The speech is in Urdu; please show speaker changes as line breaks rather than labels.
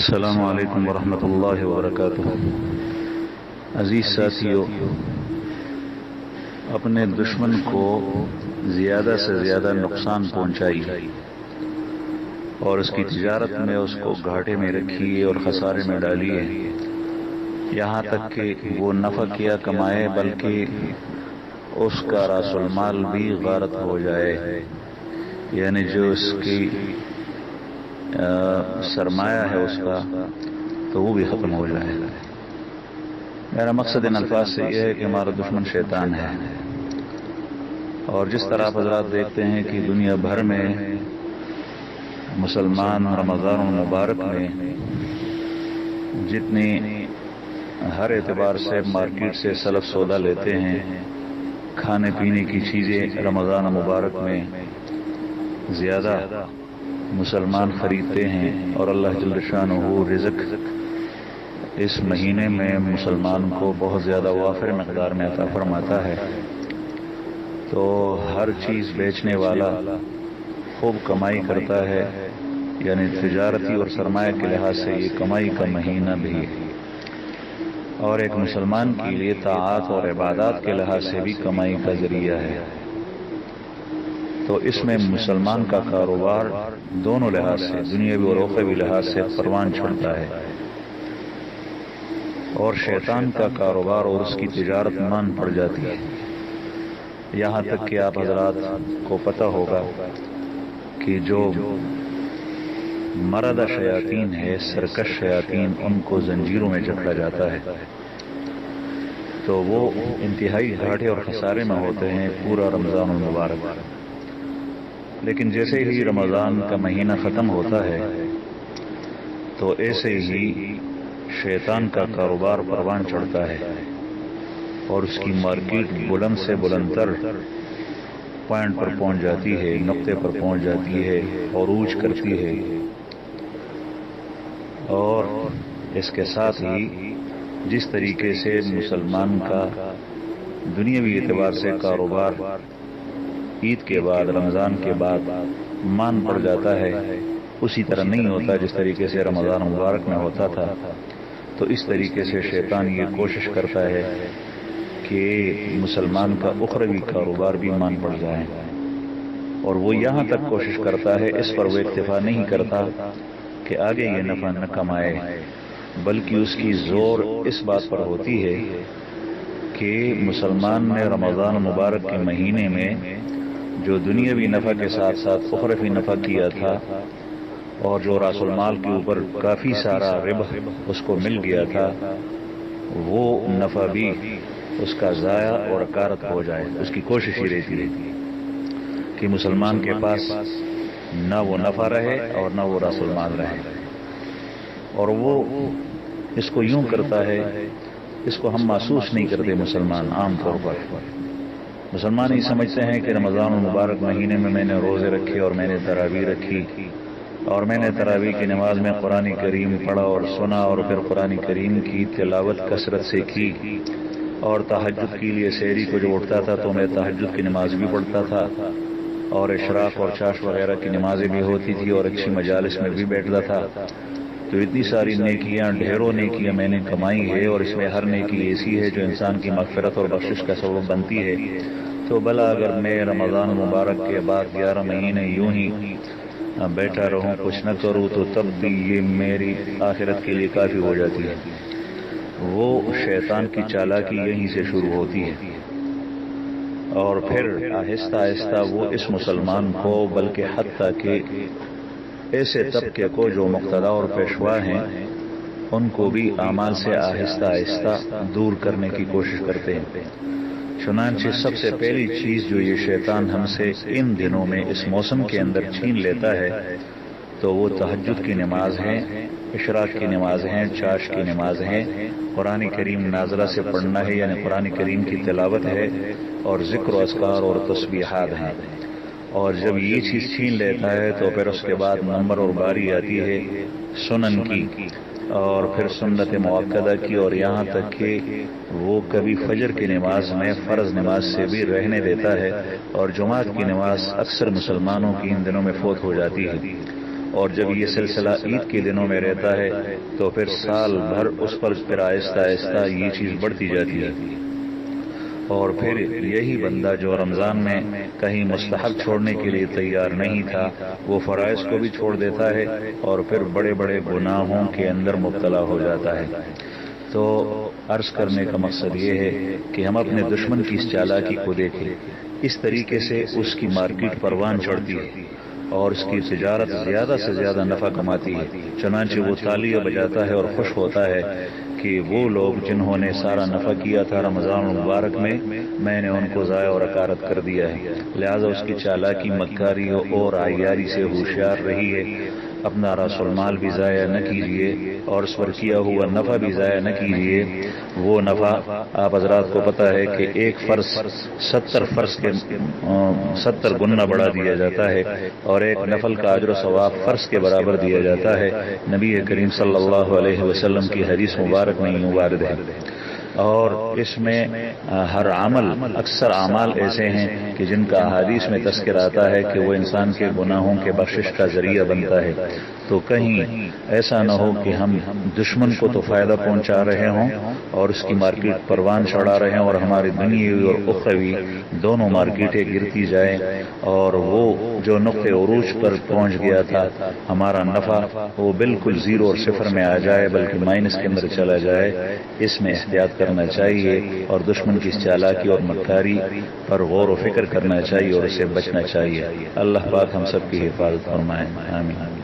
السلام علیکم ورحمۃ اللہ وبرکاتہ۔ عزیز ساتھیو، اپنے دشمن کو زیادہ سے زیادہ نقصان پہنچائیے اور اس کی تجارت میں اس کو گھاٹے میں رکھیے اور خسارے میں ڈالیے، یہاں تک کہ وہ نفع کیا کمائے بلکہ اس کا راس المال بھی غارت ہو جائے، یعنی جو اس کی سرمایہ ہے اس کا تو وہ بھی ختم ہو جائے۔ میرا مقصد ان الفاظ سے یہ ہے کہ ہمارا دشمن شیطان ہے، اور جس طرح آپ حضرات دیکھتے ہیں کہ دنیا بھر میں مسلمان رمضان المبارک میں جتنی ہر اعتبار سے مارکیٹ سے سلف سودا لیتے ہیں، کھانے پینے کی چیزیں رمضان مبارک میں زیادہ مسلمان خریدتے ہیں، اور اللہ جل شانہ رزق اس مہینے میں مسلمان کو بہت زیادہ وافر مقدار میں عطا فرماتا ہے، تو ہر چیز بیچنے والا خوب کمائی کرتا ہے، یعنی تجارتی اور سرمایہ کے لحاظ سے یہ کمائی کا مہینہ بھی ہے، اور ایک مسلمان کے لیے طاعات اور عبادات کے لحاظ سے بھی کمائی کا ذریعہ ہے۔ تو اس میں مسلمان کا کاروبار دونوں لحاظ سے، دنیاوی اور اخروی لحاظ سے پروان چڑھتا ہے، اور شیطان کا کاروبار اور اس کی تجارت مان پڑ جاتی ہے، یہاں تک کہ آپ حضرات کو پتہ ہوگا کہ جو مردہ شیاطین ہے، سرکش شیاطین، ان کو زنجیروں میں جکڑا جاتا ہے، تو وہ انتہائی گھاٹے اور خسارے میں ہوتے ہیں پورا رمضان المبارک۔ لیکن جیسے ہی رمضان کا مہینہ ختم ہوتا ہے تو ایسے ہی شیطان کا کاروبار پروان چڑھتا ہے، اور اس کی مارکیٹ بلند سے بلند تر پوائنٹ پر پہنچ جاتی ہے، نقطے پر پہنچ جاتی ہے، عروج کرتی ہے، اور اس کے ساتھ ہی جس طریقے سے مسلمان کا دنیاوی اعتبار سے کاروبار عید کے بعد، رمضان کے بعد مان پڑ جاتا ہے، اسی طرح نہیں ہوتا جس طریقے سے رمضان مبارک میں ہوتا تھا، تو اس طریقے سے شیطان یہ کوشش کرتا ہے کہ مسلمان کا اخروی کاروبار بھی مان پڑ جائے، اور وہ یہاں تک کوشش کرتا ہے، اس پر وہ اکتفا نہیں کرتا کہ آگے یہ نفع نہ کمائے، بلکہ اس کی زور اس بات پر ہوتی ہے کہ مسلمان نے رمضان مبارک کے مہینے میں جو دنیاوی نفع کے ساتھ ساتھ اخروی نفع کیا تھا، اور جو راس المال کے اوپر کافی سارا ربح اس کو مل گیا تھا، وہ نفع بھی اس کا ضائع اور اکارت ہو جائے۔ اس کی کوشش ہی رہتی ہے کہ مسلمان کے پاس نہ وہ نفع رہے اور نہ وہ راس المال رہے، اور وہ اس کو یوں کرتا ہے، اس کو ہم محسوس نہیں کرتے مسلمان عام طور پر۔ مسلمان ہی سمجھتے ہیں کہ رمضان المبارک مہینے میں میں نے روزے رکھے اور میں نے تراویح رکھی، اور میں نے تراویح کی نماز میں قرآن کریم پڑھا اور سنا، اور پھر قرآن کریم کی تلاوت کثرت سے کی، اور تہجد کے لیے سحری کو جو اٹھتا تھا تو میں تہجد کی نماز بھی پڑھتا تھا، اور اشراق اور چاش وغیرہ کی نمازیں بھی ہوتی تھی، اور اچھی مجالس میں بھی بیٹھتا تھا، تو اتنی ساری نیکیاں، ڈھیروں نیکیاں میں نے کمائی ہے، اور اس میں ہر نیکی ایسی ہے جو انسان کی مغفرت اور بخشش کا سبب بنتی ہے، تو بھلا اگر میں رمضان مبارک کے بعد 11 مہینے یوں ہی بیٹھا رہوں، کچھ نہ کروں، تو تب بھی یہ میری آخرت کے لیے کافی ہو جاتی ہے۔ وہ شیطان کی چالاکی یہیں سے شروع ہوتی ہے، اور پھر آہستہ آہستہ وہ اس مسلمان کو، بلکہ حتیٰ کہ ایسے طبقے کو جو مقتدی اور پیشوا ہیں، ان کو بھی اعمال سے آہستہ آہستہ دور کرنے کی کوشش کرتے ہیں۔ چنانچہ سب سے پہلی چیز جو یہ شیطان ہم سے ان دنوں میں اس موسم کے اندر چھین لیتا ہے تو وہ تہجد کی نماز ہے، اشراق کی نماز ہے، چاش کی نماز ہے، قرآن کریم نازلہ سے پڑھنا ہے، یعنی قرآن کریم کی تلاوت ہے، اور ذکر و اذکار اور تسبیحات ہیں، اور جب یہ چیز چھین لیتا ہے تو پھر اس کے بعد نمبر اور باری آتی ہے سنن کی، اور پھر سنت مؤکدہ کی، اور یہاں تک کہ وہ کبھی فجر کی نماز میں فرض نماز سے بھی رہنے دیتا ہے، اور جمعہ کی نماز اکثر مسلمانوں کی ان دنوں میں فوت ہو جاتی ہے، اور جب یہ سلسلہ عید کے دنوں میں رہتا ہے تو پھر سال بھر اس پر پھر آہستہ آہستہ یہ چیز بڑھتی جاتی ہے، اور پھر یہی بندہ جو رمضان میں کہیں مستحب چھوڑنے کے لیے تیار نہیں تھا وہ فرائض کو بھی چھوڑ دیتا ہے اور پھر بڑے بڑے گناہوں کے اندر مبتلا ہو جاتا ہے۔ تو عرض کرنے کا مقصد یہ ہے کہ ہم اپنے دشمن کی اس چالاکی کو دیکھیں، اس طریقے سے اس کی مارکیٹ پروان چڑھتی ہے اور اس کی تجارت زیادہ سے زیادہ نفع کماتی ہے، چنانچہ وہ تالیاں بجاتا ہے اور خوش ہوتا ہے کہ وہ لوگ جنہوں نے سارا نفع کیا تھا رمضان المبارک میں نے ان کو ضائع اور اکارت کر دیا ہے۔ لہذا اس کی چالاکی، مکاری اور عیاری سے ہوشیار رہی ہے، اپنا راس المال بھی ضائع نہ کیجیے اور اس پر کیا ہوا نفع بھی ضائع نہ کیجیے۔ وہ نفع آپ حضرات کو پتہ ہے کہ ایک فرض 70 فرض کے 70 گنا بڑھا دیا جاتا ہے اور ایک نفل کا اجر و ثواب فرض کے برابر دیا جاتا ہے۔ نبی کریم صلی اللہ علیہ وسلم کی حدیث مبارک میں یوں وارد ہے، اور اس میں ہر عمل، اکثر اعمال ایسے ہیں کہ جن کا احادیث میں تذکر آتا ہے کہ وہ انسان کے گناہوں کے بخشش کا ذریعہ بنتا ہے۔ تو کہیں ایسا نہ ہو کہ ہم دشمن کو تو فائدہ پہنچا رہے ہوں اور اس کی مارکیٹ پروان چڑھا رہے ہیں اور ہماری دنیاوی اور اخروی دونوں مارکیٹیں گرتی جائیں، اور وہ جو نقطۂ عروج پر پہنچ گیا تھا ہمارا نفع وہ بالکل زیرو اور صفر میں آ جائے بلکہ مائنس کے اندر چلا جائے۔ اس میں احتیاط کرنا چاہیے اور دشمن کی چالاکی اور مکاری پر غور و فکر کرنا چاہیے اور اسے بچنا چاہیے۔ اللہ پاک ہم سب کی حفاظت فرمائے، آمین۔